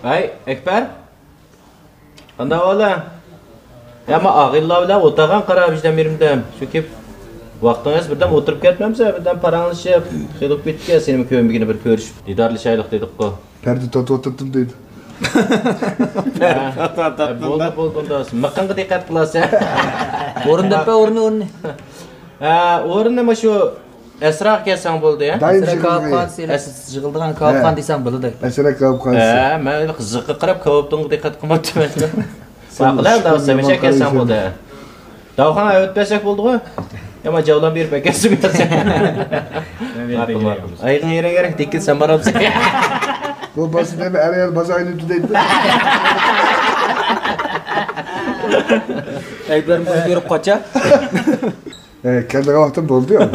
Ay, Ekber. Qanday ola? Ya men ag'illar bilan o'tagan qarab ishdan berimdan. Chunki vaqtingiz birdan o'tirib ketmamsa, birdan paranglashib, xilib ketgan sening ko'migini bir ko'rishib, didorlashaylik dedik-ku. Perdi tot o'tirdim deydi. Bo'ldi unda. Maqinga diqqat qilasiz. O'rindapa o'rni. O'rinda mana shu Esra kelsang bo'ldi ya. Esra Kavqan yig'ildigan Kavqan desam bo'ladi. Esra Kavqan. Men qiziqqa qarab Kavqanga diqqat qilmabman. Saqlar da sevişe kelsang bo'ldi. Davxon o'tpasak bo'ldi-ku. Ama javlan berib akasi bersin. Ayğın yere gerek dikkat sen baramsın. Bu basın hem her yer bazayını tutaydı. Ekber'im görüp kaça. Kendi vaktim oldu ya.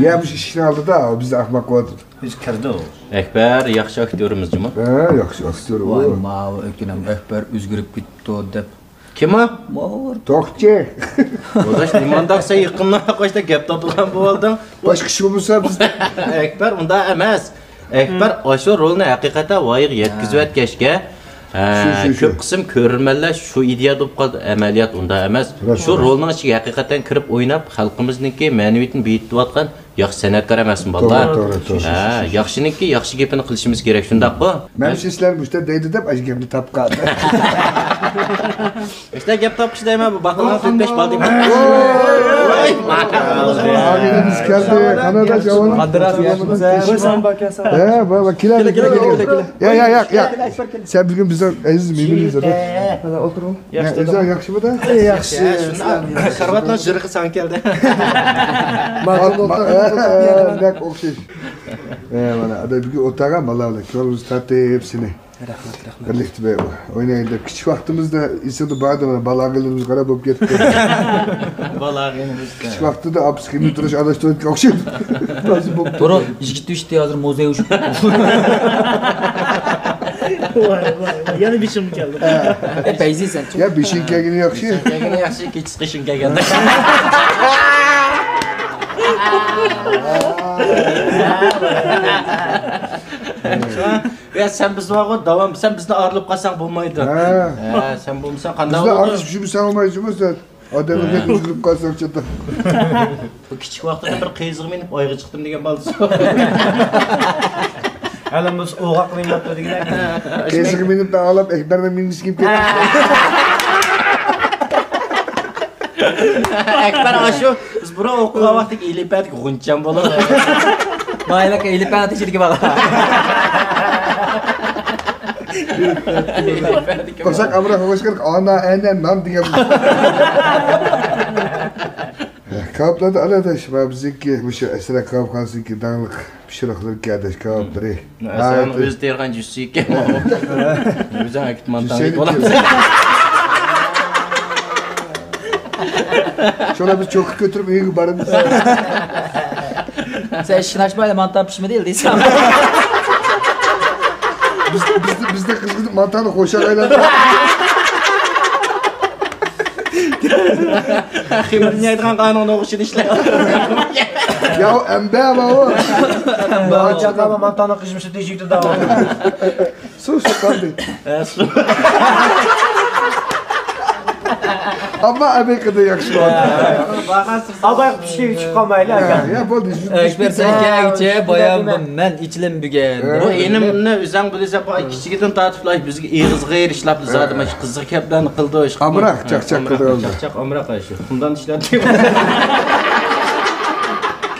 Ya bu işini aldı da bizde ahmak vardı. Hiç kirdi o. Ekber yaxshi aktyorimiz cuma. Yaxshi aktyor Vay o. mavi ökünüm Ekber üzgürüp gitti o dep. Kim o? Mağur. Tokçe. Odaş limandaqsa yaqindan qo'shda gap topilgan bo'lding. Başka kişi olursa biz. Ekber unda emas. Ekber o'sha rolni haqiqatan voyiq yetkazib o'tkashga ko'p qism ko'rmanlar shu ideya deb qoldi, amaliyot unda emas. Shu rolning ichiga haqiqatan kirib o'ynab, xalqimizningki ma'naviyatini beyitib yaxshi san'atkor emasmi bolalar? Ha, yaxshiniki yaxshi gapini qilishimiz kerak, shundaq-ku. Men sizlar bu işte deydi deb ajgapni topib qoldi. İşte gap topqish deyman, bu baqilgan 45 bal deyman. Voy, Agilimiz geldi. Kanada javan. Madras yaşımıza. Koysan bakasa. Baba kiler. Ya. Sen bugün bize aziz mimimiz zaten. Oturun. Güzel yakşı mı da? Yaxshi. Xorvatlar jiriqi san keldi. Bak okşaş. Bana ada bugün otağa malalı. Yolumuz tatlı hepsini. Rahmat. Birlikte be oynayın da küçük vaktimizde insanı bağırdı bana balağılığımız kara bop gitti. Balağınımız. Küçük vakti de apskini duruş adaştırdık okşaş. Nasıl bop? Doğru. İşgitti işte hazır mozey uçup. Vay. Yani bir şey mi geldi? Epeyzi sen. Ya bir şey kegini yakşı. Kegini yaxshi kech chiqishing kelganda. Ya sen biz vaqt davam sen bizni ayrılıp qalsang bo'lmaydi. Sen bo'lmasan qanday Bizde bo'ladi? arış bir şey sen olmayacağımız da. Adamı hep üzülüp kalsak çatı. Bu kichik vaqtida bir qiyziq menib oyga chiqdim degan balsa. Hali biz oğaq minatda degan. Kesik benim de ağlap ekberden minmiş gibi geldi. Ekber aşu biz bura o'qigan vaqtda elipatik g'uncham bo'ladi. Mayla eğilip ben ateşli bala. Kosak amına hoş geldin. Ana enen nam diye. Kapladı arkadaş. Bizimki bu şu Esra Kavkansınki dağlık pişiraklar kardeş kapları. Sen öz dergan jussi ekan. O'zing aytmandan bo'ladi. Şöyle biz çok götürüp iyi barımız. Sen işin açmayla mantar pişme değil değilsen. Bizde kız gidip mantarla koşar aylandı. Ximni aytgan qonunni o'qishini ishlaydi. Ya embe ama o. Bahçada ama mantana kışmışı diyecekti daha. Sus kaldı. Ama Amerika'da yakışıyor. Abay bir şey çıkamayla. Ya bu Ekber sen kayakçı bayan ben içilim bügen. Bu enimni o'zing bilsa bu kichigidan tartiflash bizga ig'izga erishilab zadim shu qiziq gaplarni qildi o'sha. Amrak çak qildi oldu. Chaq amrak shu. Bundan ishladi.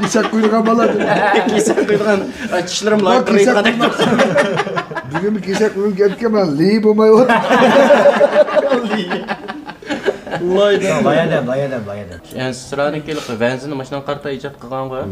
Kisak kuyruğa baladı. Kisak qo'ygan tishlarim loy qirayotgandek. Bugün bir kisak kuyruğu gelken ben li bo'lmay o'tdi. Layadam. Yani sıranın kelib benzin mashinani qarta ijod qilgan qo'y.